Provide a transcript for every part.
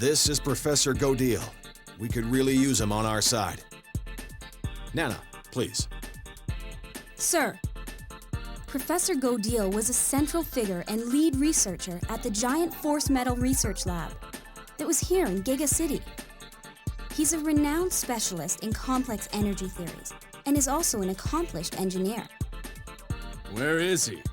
This is Professor Gaudile. We could really use him on our side. Nana, please. Sir, Professor Gaudile was a central figure and lead researcher at the Giant Force Metal Research Lab that was here in Giga City. He's a renowned specialist in complex energy theories and is also an accomplished engineer. Where is he?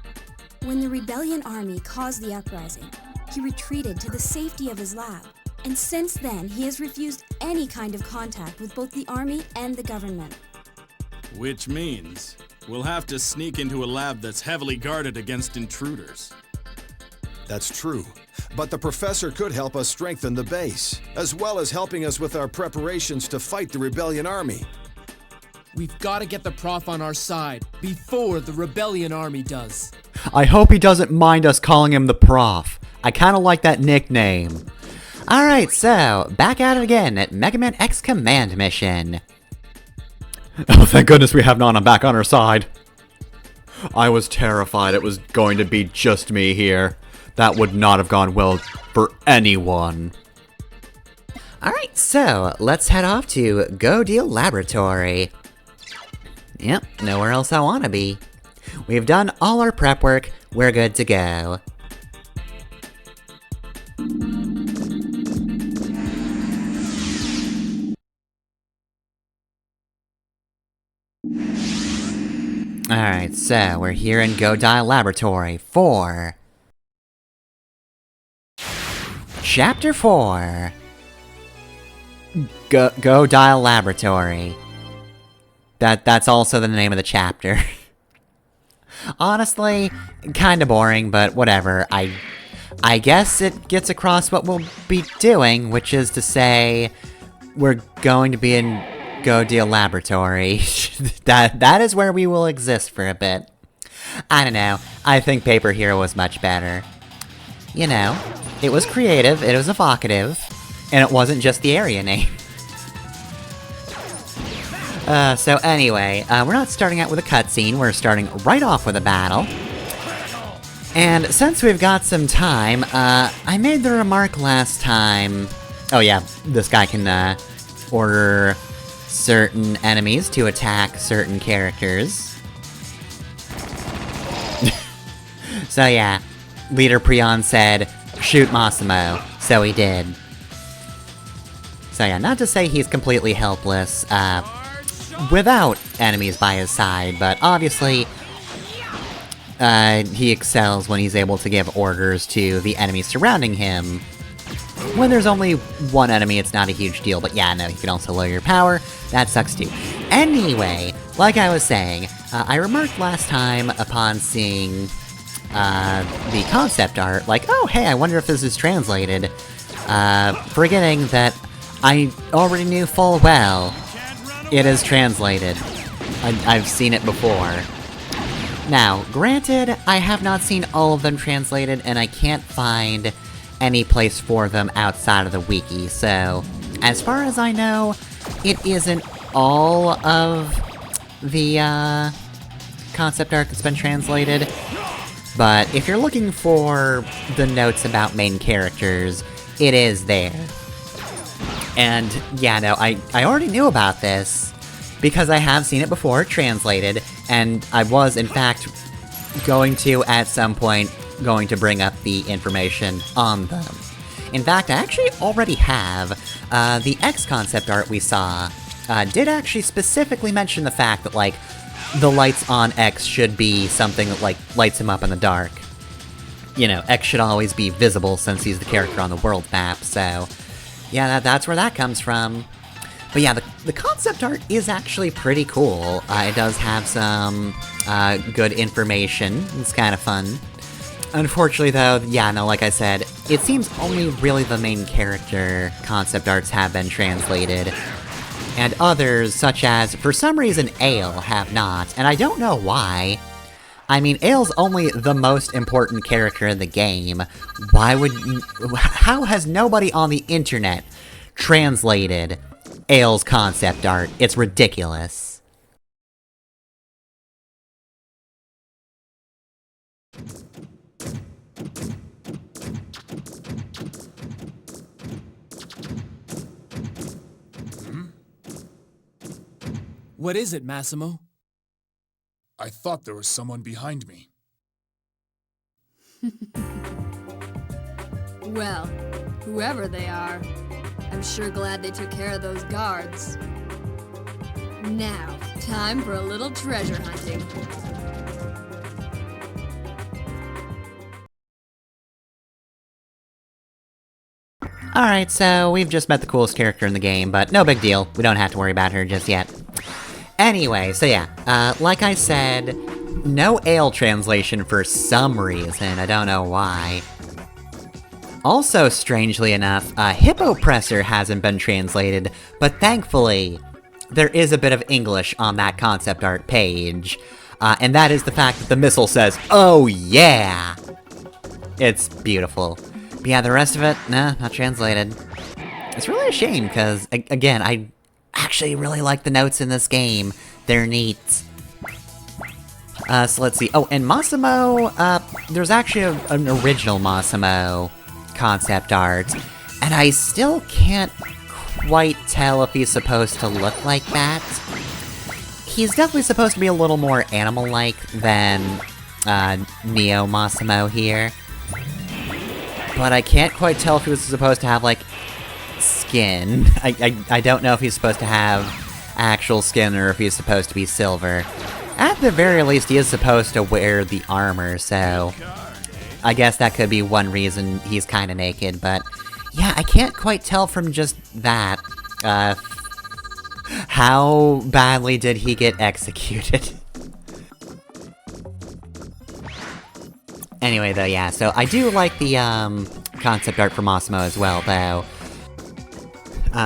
When the rebellion army caused the uprising, he retreated to the safety of his lab, and since then he has refused any kind of contact with both the army and the government. Which means we'll have to sneak into a lab that's heavily guarded against intruders. That's true. But the professor could help us strengthen the base, as well as helping us with our preparations to fight the rebellion army. We've got to get the prof on our side before the rebellion army does. I hope he doesn't mind us calling him the Prof. I kinda like that nickname. Alright, so, back at it again at Mega Man X Command Mission. Oh, thank goodness we have Nana back on our side. I was terrified it was going to be just me here. That would not have gone well for anyone. Alright, so, let's head off to Gaudile Laboratory. Yep, nowhere else I wanna be. We've done all our prep work, we're good to go. Alright, so we're here in Gaudile Laboratory for Chapter 4. Gaudile Laboratory. That's also the name of the chapter. Honestly, kinda boring, but whatever. I guess it gets across what we'll be doing, which is to say, we're going to be in Gaudile Laboratory. That is where we will exist for a bit. I don't know, I think Paper Hero was much better. You know, it was creative, it was evocative, and it wasn't just the area name. So anyway, we're not starting out with a cutscene, we're starting right off with a battle. And since we've got some time, I made the remark last time... Oh yeah, this guy can, order certain enemies to attack certain characters. So yeah, Leader Prion said, shoot Massimo, so he did. So yeah, not to say he's completely helpless, without enemies by his side, but obviously, he excels when he's able to give orders to the enemies surrounding him. When there's only one enemy, it's not a huge deal, but yeah, no, you can also lower your power. That sucks too. Anyway, like I was saying, I remarked last time upon seeing, the concept art, like, oh hey, I wonder if this is translated, forgetting that I already knew full well it is translated. I've seen it before. Now, granted, I have not seen all of them translated, and I can't find any place for them outside of the wiki, so as far as I know, it isn't all of the, concept art that's been translated. But if you're looking for the notes about main characters, it is there. And, yeah, no, I already knew about this, because I have seen it before, translated, and I was, in fact, going to, at some point, going to bring up the information on them. In fact, I actually already have. The X concept art we saw did actually specifically mention the fact that, like, the lights on X should be something that, like, lights him up in the dark. You know, X should always be visible since he's the character on the world map, so... yeah, that's where that comes from. But yeah, the concept art is actually pretty cool. It does have some good information. It's kind of fun. Unfortunately though, yeah, no, like I said, it seems only really the main character concept arts have been translated. And others, such as, for some reason, Ale, have not, and I don't know why. I mean, Ale's only the most important character in the game. Why would... how has nobody on the internet translated Ale's concept art? It's ridiculous. What is it, Massimo? I thought there was someone behind me. Well, whoever they are, I'm sure glad they took care of those guards. Now, time for a little treasure hunting. Alright, so we've just met the coolest character in the game, but no big deal. We don't have to worry about her just yet. Anyway, so yeah, like I said, no ale translation for some reason, I don't know why. Also, strangely enough, Hippopressor hasn't been translated, but thankfully, there is a bit of English on that concept art page. And that is the fact that the missile says, "Oh yeah!" It's beautiful. But yeah, the rest of it, nah, not translated. It's really a shame, because, again, I actually really like the notes in this game. They're neat. So let's see. Oh, and Massimo, there's actually an original Massimo concept art, and I still can't quite tell if he's supposed to look like that. He's definitely supposed to be a little more animal-like than, Neo Massimo here. But I can't quite tell if he was supposed to have, like, skin. I don't know if he's supposed to have actual skin or if he's supposed to be silver. At the very least, he is supposed to wear the armor, so I guess that could be one reason he's kinda naked, but yeah, I can't quite tell from just that, how badly did he get executed? Anyway, though, yeah, so I do like the, concept art for Massimo as well, though.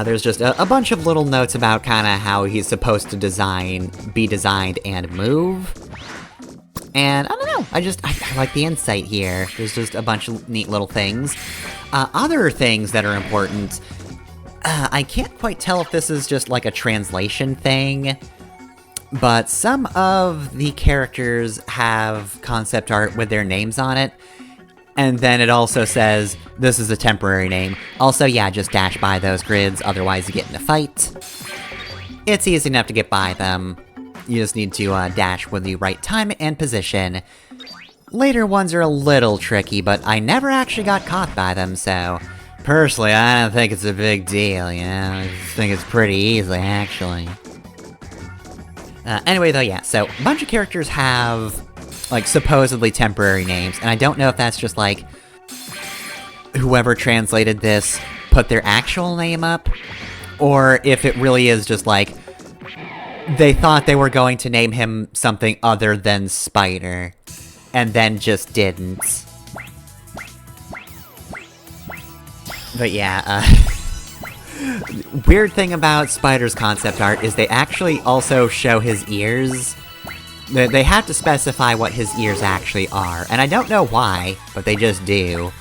There's just a bunch of little notes about kinda how he's supposed to be designed and move. And, I don't know, I like the insight here. There's just a bunch of neat little things. Other things that are important, I can't quite tell if this is just like a translation thing, but some of the characters have concept art with their names on it, and then it also says, this is a temporary name. Also, yeah, just dash by those grids, otherwise you get in a fight. It's easy enough to get by them. You just need to, dash with the right time and position. Later ones are a little tricky, but I never actually got caught by them, so... Personally, I don't think it's a big deal, you know? I just think it's pretty easy, actually. Anyway, though, yeah, so a bunch of characters have, like, supposedly temporary names, and I don't know if that's just, like, whoever translated this put their actual name up, or if it really is just, like, they thought they were going to name him something other than Spider, and then just didn't. But yeah, weird thing about Spider's concept art is they actually also show his ears. They have to specify what his ears actually are, and I don't know why, but they just do.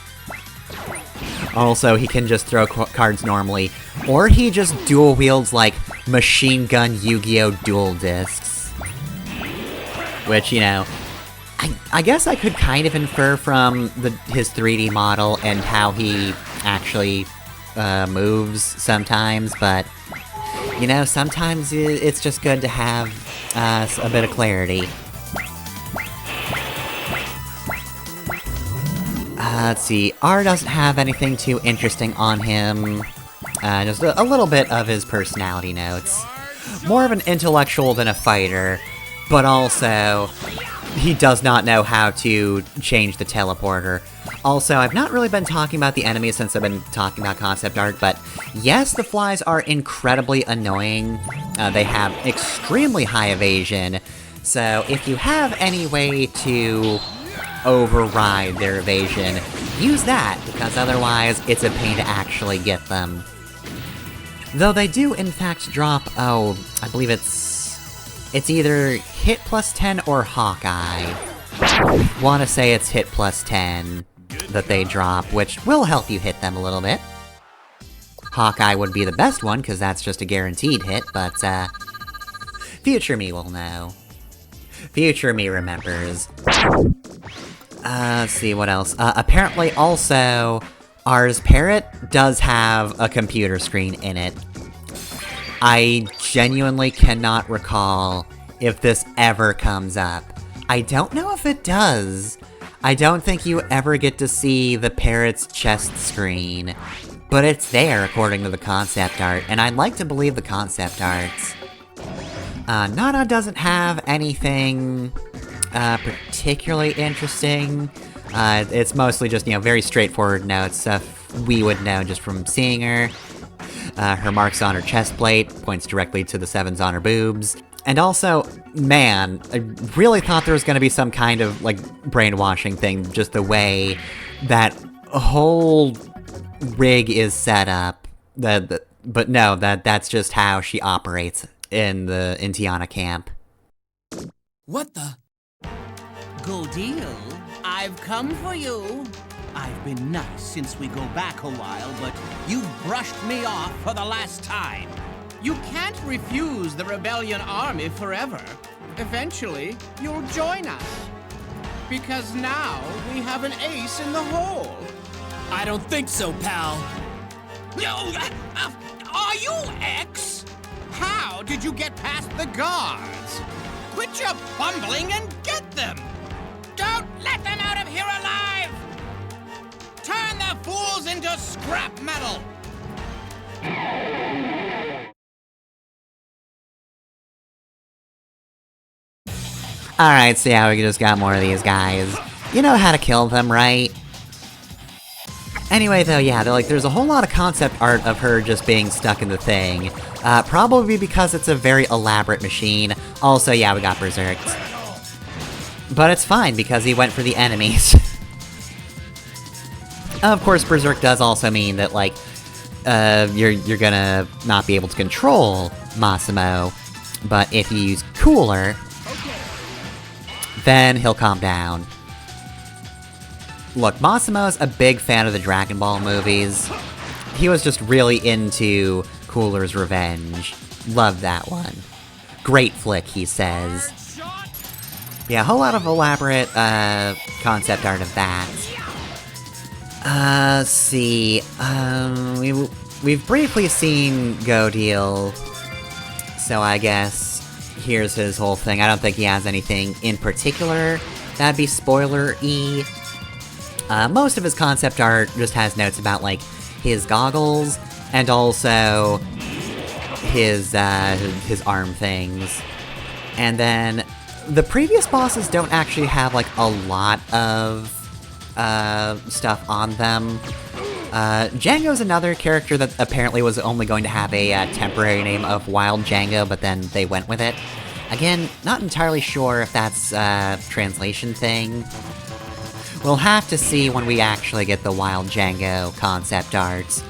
Also, he can just throw cards normally, or he just dual wields like Machine Gun Yu-Gi-Oh! Dual Discs. Which, you know, I guess I could kind of infer from his 3D model and how he actually moves sometimes, but, you know, sometimes it's just good to have a bit of clarity. Let's see, R doesn't have anything too interesting on him. Just a little bit of his personality notes. More of an intellectual than a fighter, but also, he does not know how to change the teleporter. Also, I've not really been talking about the enemies since I've been talking about concept art, but yes, the flies are incredibly annoying. They have extremely high evasion, so if you have any way to override their evasion, use that, because otherwise it's a pain to actually get them. Though they do in fact drop, I believe it's either hit plus 10 or Hawkeye. Wanna say it's hit plus 10 that they drop, which will help you hit them a little bit. Hawkeye would be the best one, because that's just a guaranteed hit, but, future me will know. Future me remembers. Let's see, what else? Apparently also, R's Parrot does have a computer screen in it. I genuinely cannot recall if this ever comes up. I don't know if it does. I don't think you ever get to see the parrot's chest screen, but it's there according to the concept art, and I'd like to believe the concept arts. Nana doesn't have anything particularly interesting. It's mostly just, very straightforward notes, stuff we would know just from seeing her. Her marks on her chest plate points directly to the 7s on her boobs. And also, man, I really thought there was gonna be some kind of, brainwashing thing, just the way that whole rig is set up. But no, that's just how she operates in Tiana camp. What the? Gaudile, I've come for you. I've been nice since we go back a while, but you've brushed me off for the last time. You can't refuse the Rebellion Army forever. Eventually, you'll join us. Because now we have an ace in the hole. I don't think so, pal. No, are you X? How did you get past the guards? Quit your bumbling and get them! Don't let them out of here alive! Turn the fools into scrap metal! Alright, so yeah, we just got more of these guys. You know how to kill them, right? Anyway, though, yeah, there's a whole lot of concept art of her just being stuck in the thing. Probably because it's a very elaborate machine. Also, yeah, we got berserked. But it's fine, because he went for the enemies. Of course, berserk does also mean that, you're gonna not be able to control Massimo. But if you use Cooler, then he'll calm down. Look, Massimo's a big fan of the Dragon Ball movies. He was just really into Cooler's Revenge. Love that one. Great flick, he says. Yeah, a whole lot of elaborate, concept art of that. Let's see, we've briefly seen Gaudile, so I guess here's his whole thing. I don't think he has anything in particular that'd be spoiler-y. Most of his concept art just has notes about, his goggles, and also his arm things. And then, the previous bosses don't actually have, a lot of, stuff on them. Django's another character that apparently was only going to have a, temporary name of Wild Django, but then they went with it. Again, not entirely sure if that's a translation thing. We'll have to see when we actually get the Wild Django concept arts.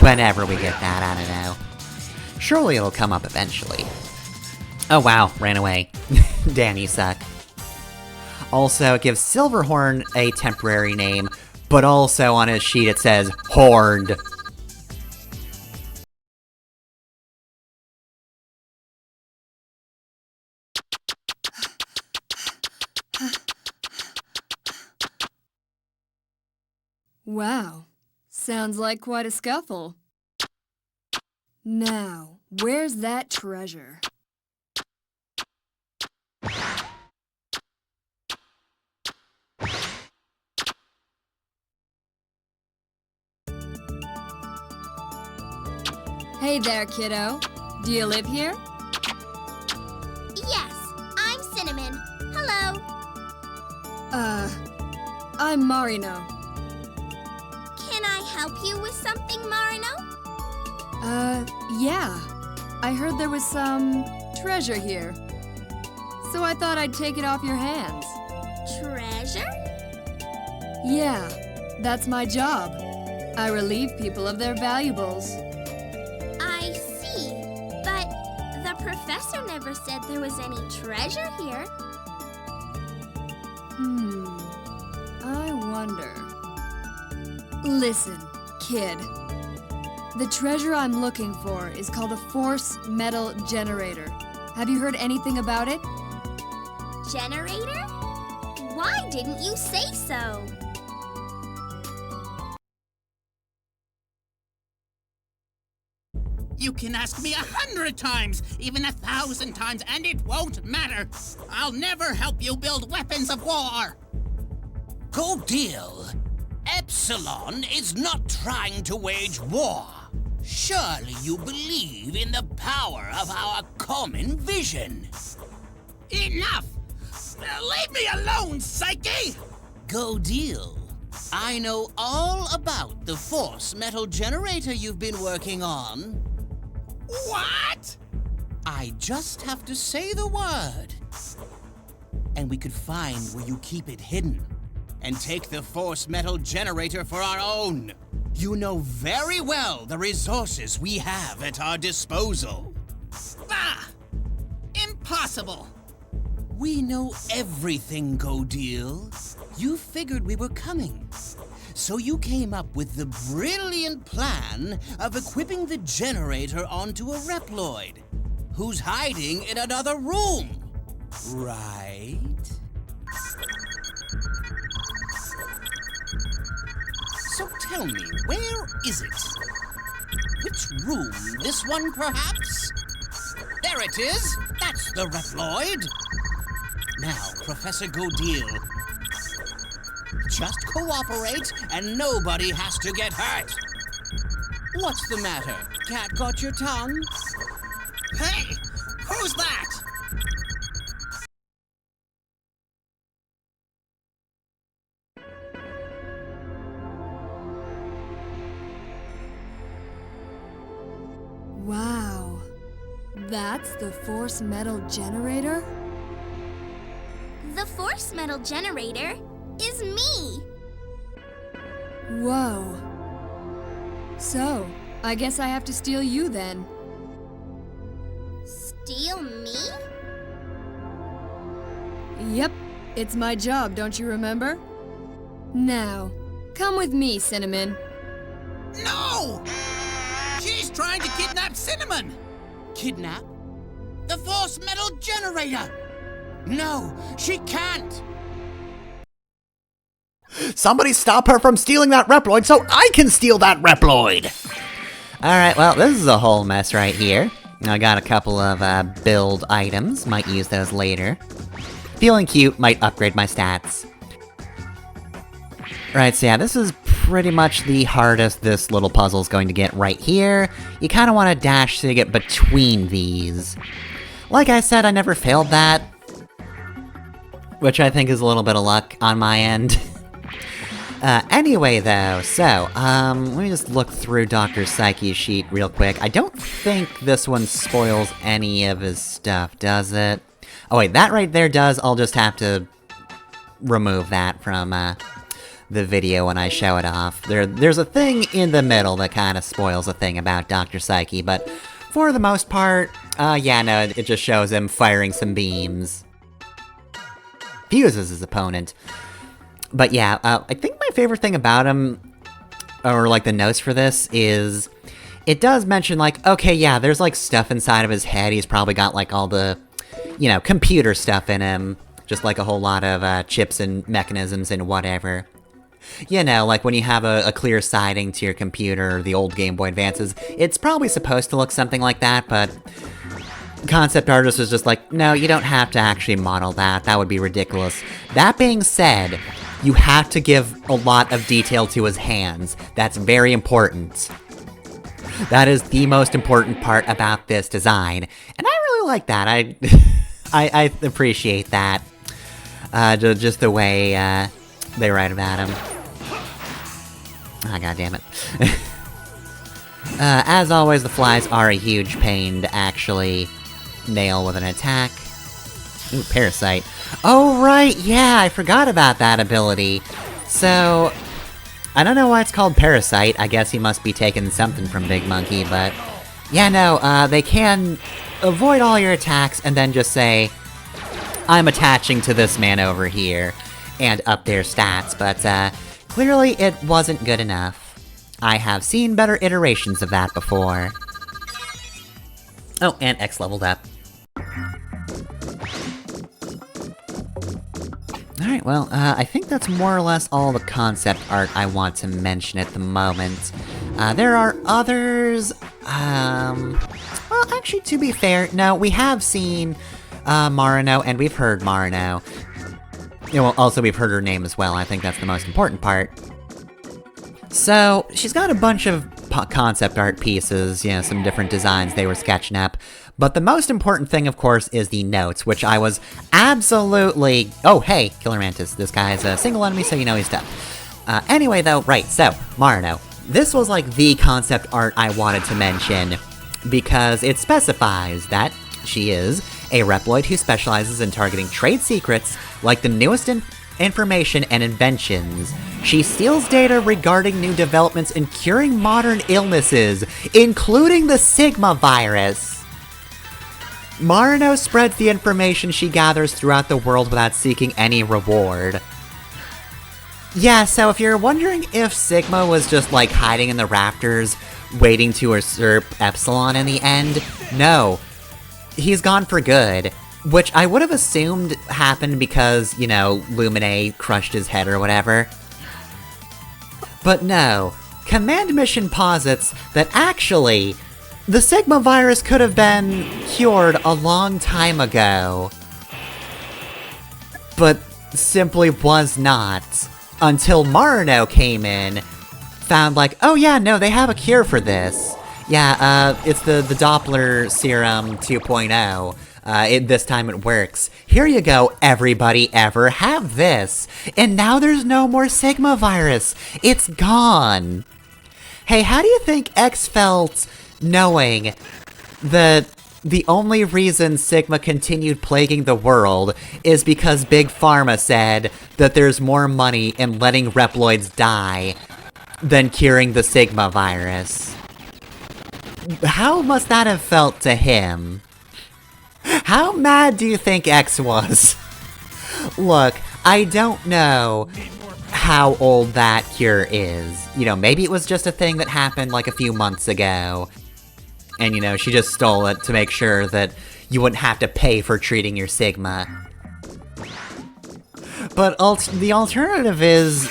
Whenever we get that, I don't know. Surely it'll come up eventually. Oh wow, ran away. Damn, you suck. Also, it gives Silverhorn a temporary name, but also on his sheet it says, Horned. Wow, sounds like quite a scuffle. Now, where's that treasure? Hey there, kiddo. Do you live here? Yes, I'm Cinnamon. Hello. I'm Marino. Can I help you with something, Marino? Yeah. I heard there was some treasure here. So I thought I'd take it off your hands. Treasure? Yeah, that's my job. I relieve people of their valuables. I see. But the professor never said there was any treasure here. I wonder. Listen, kid. The treasure I'm looking for is called a Force Metal Generator. Have you heard anything about it? Generator? Why didn't you say so? You can ask me 100 times, even 1,000 times, and it won't matter. I'll never help you build weapons of war. Gaudile, Epsilon is not trying to wage war. Surely you believe in the power of our common vision. Enough! Leave me alone, Psyche! Gaudile, I know all about the force metal generator you've been working on. What? I just have to say the word. And we could find where you keep it hidden and take the force metal generator for our own. You know very well the resources we have at our disposal. Bah! Impossible! We know everything, Gaudile. You figured we were coming. So you came up with the brilliant plan of equipping the generator onto a Reploid, who's hiding in another room. Right? So tell me, where is it? Which room? This one, perhaps? There it is! That's the Reploid! Now, Professor Gaudile, just cooperate and nobody has to get hurt. What's the matter? Cat got your tongue? Hey! Who's that? Wow. That's the force metal generator? The force metal generator is me. Whoa. So, I guess I have to steal you then. Steal me? Yep, it's my job, don't you remember? Now, come with me, Cinnamon. No! She's trying to kidnap Cinnamon! Kidnap? The force metal generator! No, she can't! Somebody stop her from stealing that Reploid so I can steal that Reploid! Alright, well, this is a whole mess right here. I got a couple of build items, might use those later. Feeling cute, might upgrade my stats. Right, so yeah, this is pretty much the hardest this little puzzle's going to get right here. You kinda wanna dash to get between these. Like I said, I never failed that, which I think is a little bit of luck on my end. Anyway though, so, let me just look through Dr. Psyche's sheet real quick. I don't think this one spoils any of his stuff, does it? Oh wait, that right there does, I'll just have to remove that from, the video when I show it off. There's a thing in the middle that kinda spoils a thing about Dr. Psyche, but for the most part, yeah, no, it just shows him firing some beams. Fuses his opponent. But yeah, I think my favorite thing about him, or like the notes for this, is it does mention like, okay, yeah, there's like stuff inside of his head, he's probably got like all the, you know, computer stuff in him, just like a whole lot of chips and mechanisms and whatever. You know, like when you have a clear siding to your computer, the old Game Boy Advances, it's probably supposed to look something like that, but concept artist was just like, no, you don't have to actually model that, that would be ridiculous. That being said, you have to give a lot of detail to his hands. That's very important. That is the most important part about this design, and I really like that. I appreciate that. Just the way, they write about him. Ah, goddammit. As always, the flies are a huge pain to actually nail with an attack. Ooh, Parasite. Oh, right, yeah, I forgot about that ability. So, I don't know why it's called Parasite. I guess he must be taking something from Big Monkey, but... yeah, no, they can avoid all your attacks and then just say, I'm attaching to this man over here, and up their stats, but, clearly it wasn't good enough. I have seen better iterations of that before. Oh, and X leveled up. Alright, well, I think that's more or less all the concept art I want to mention at the moment. There are others Well, actually, to be fair, no, we have seen, Marino, and we've heard Marino. Yeah, well, also we've heard her name as well, I think that's the most important part. So, she's got a bunch of concept art pieces, you know, some different designs they were sketching up. But the most important thing, of course, is the notes, which I was absolutely... Oh, hey, Killer Mantis, this guy's a single enemy, so you know he's tough. Anyway, though, right, so, Marino. This was, like, the concept art I wanted to mention, because it specifies that she is a Reploid who specializes in targeting trade secrets, like the newest information and inventions. She steals data regarding new developments in curing modern illnesses, including the Sigma virus. Marino spreads the information she gathers throughout the world without seeking any reward. Yeah, so if you're wondering if Sigma was just, like, hiding in the rafters, waiting to usurp Epsilon in the end, no. He's gone for good, which I would have assumed happened because, you know, Lumine crushed his head or whatever. But no, Command Mission posits that actually, the Sigma virus could have been cured a long time ago. But simply was not. Until Marino came in, found like, oh yeah, no, they have a cure for this. Yeah, it's the Doppler Serum 2.0. This time it works. Here you go, everybody ever, have this. And now there's no more Sigma virus. It's gone. Hey, how do you think X felt knowing that the only reason Sigma continued plaguing the world is because Big Pharma said that there's more money in letting Reploids die than curing the Sigma virus? How must that have felt to him? How mad do you think X was? Look, I don't know how old that cure is. You know, maybe it was just a thing that happened like a few months ago. And, you know, she just stole it to make sure that you wouldn't have to pay for treating your Sigma. But the alternative is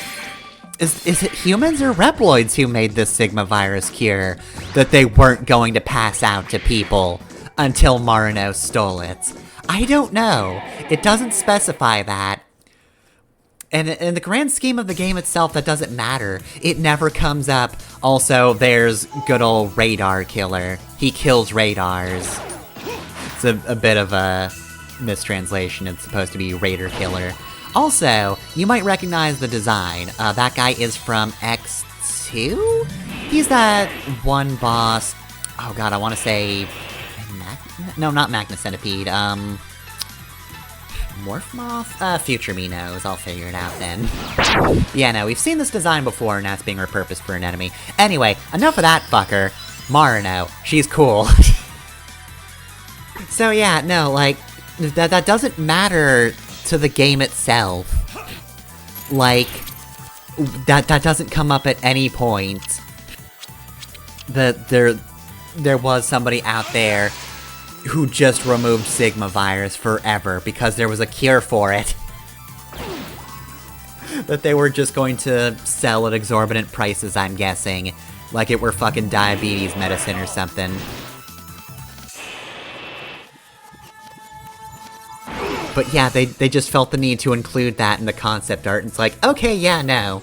it humans or Reploids who made this Sigma virus cure that they weren't going to pass out to people until Marino stole it? I don't know. It doesn't specify that. And in the grand scheme of the game itself, that doesn't matter. It never comes up. Also, there's good old Radar Killer. He kills radars. It's a bit of a mistranslation. It's supposed to be Raider Killer. Also, you might recognize the design. That guy is from X2? He's that one boss... Oh god, I want to say... No, not Magna Centipede. Morph Moth? Future me knows. I'll figure it out then. Yeah, no, we've seen this design before, and now it's being repurposed for an enemy. Anyway, enough of that fucker. Marino. She's cool. So yeah, no, like, that doesn't matter to the game itself. Like, that doesn't come up at any point. That there was somebody out there who just removed Sigma virus forever because there was a cure for it. That they were just going to sell at exorbitant prices, I'm guessing. Like it were fucking diabetes medicine or something. But yeah, they just felt the need to include that in the concept art, and it's like, okay, yeah, no.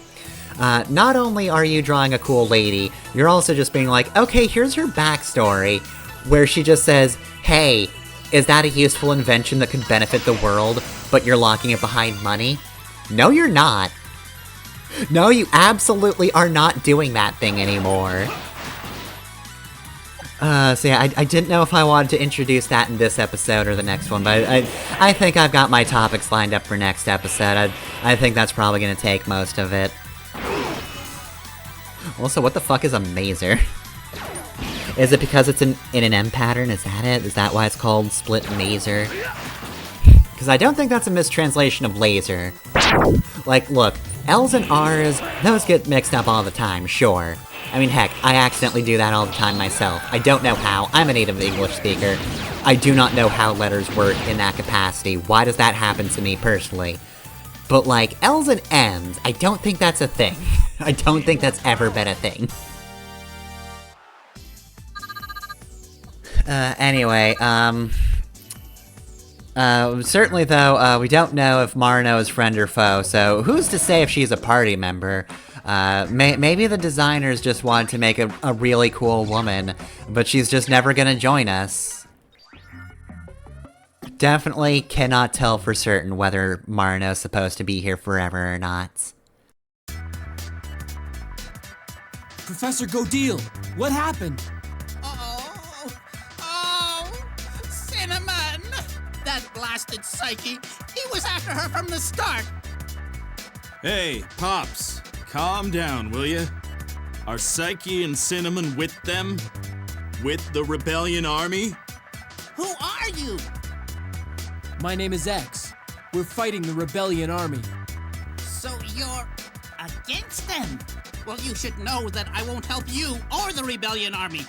Not only are you drawing a cool lady, you're also just being like, okay, here's her backstory, where she just says, hey, is that a useful invention that could benefit the world, but you're locking it behind money? No, you're not. No, you absolutely are not doing that thing anymore. So yeah, I didn't know if I wanted to introduce that in this episode or the next one, but I think I've got my topics lined up for next episode. I think that's probably gonna take most of it. Also, what the fuck is a mazer? Is it because it's in an M pattern? Is that it? Is that why it's called Split Mazer? Because I don't think that's a mistranslation of laser. Like, look, L's and R's, those get mixed up all the time, sure. I mean, heck, I accidentally do that all the time myself. I don't know how. I'm a native English speaker. I do not know how letters work in that capacity. Why does that happen to me personally? But, like, L's and M's, I don't think that's a thing. I don't think that's ever been a thing. Certainly though, we don't know if Marino is friend or foe, so who's to say if she's a party member? Maybe the designers just wanted to make a really cool woman, but she's just never gonna join us. Definitely cannot tell for certain whether Marino's supposed to be here forever or not. Professor Gaudile, what happened? Oh, Cinnamon! That blasted Psyche, he was after her from the start! Hey, Pops, calm down, will ya? Are Psyche and Cinnamon with them? With the Rebellion Army? Who are you? My name is X. We're fighting the Rebellion Army. So you're against them? Well, you should know that I won't help you or the Rebellion Army.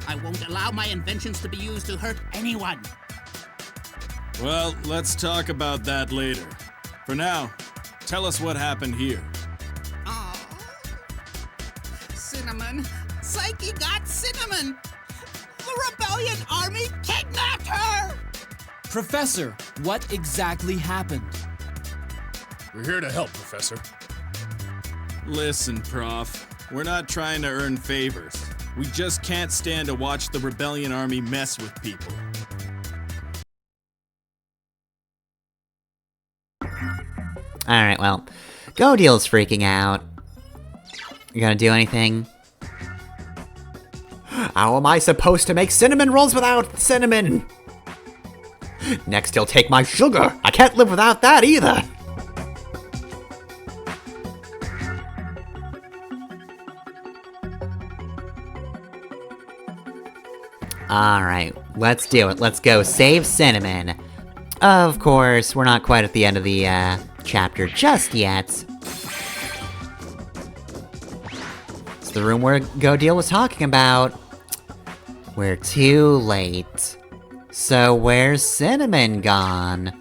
I won't allow my inventions to be used to hurt anyone. Well, let's talk about that later. For now, tell us what happened here. Oh, Cinnamon. Psyche got Cinnamon. The Rebellion Army kidnapped her! Professor, what exactly happened? We're here to help, Professor. Listen, Prof. We're not trying to earn favors. We just can't stand to watch the Rebellion Army mess with people. Alright, well, Gaudile's freaking out. You gonna do anything? How am I supposed to make cinnamon rolls without cinnamon? Next he'll take my sugar. I can't live without that either. Alright, let's do it. Let's go save Cinnamon. Of course, we're not quite at the end of the, chapter just yet. It's the room where Gaudile was talking about. We're too late. So where's Cinnamon gone?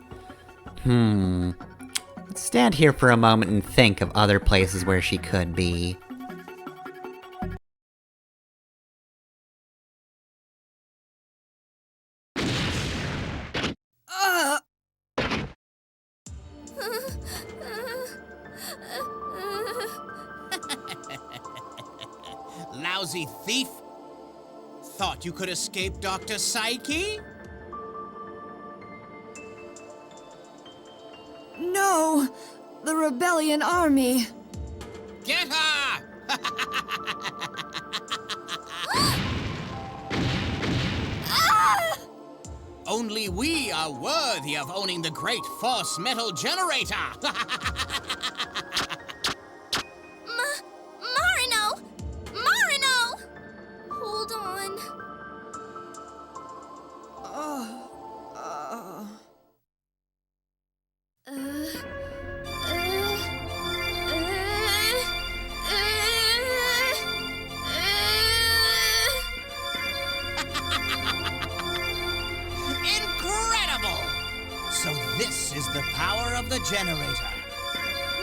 Let's stand here for a moment and think of other places where she could be. Lousy thief! Thought you could escape Dr. Psyche? No! The Rebellion Army! Get her! Only we are worthy of owning the great force metal generator! Marino! Marino! Hold on. Incredible! So this is the power of the generator.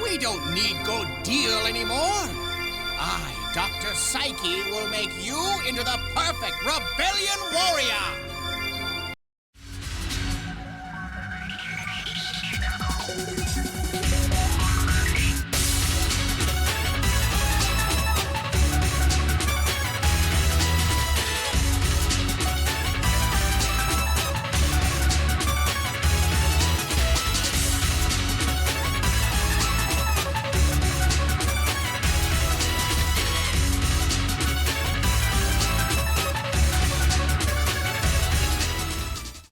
We don't need Gaudile anymore. I, Dr. Psyche, will make you into the perfect Rebellion warrior.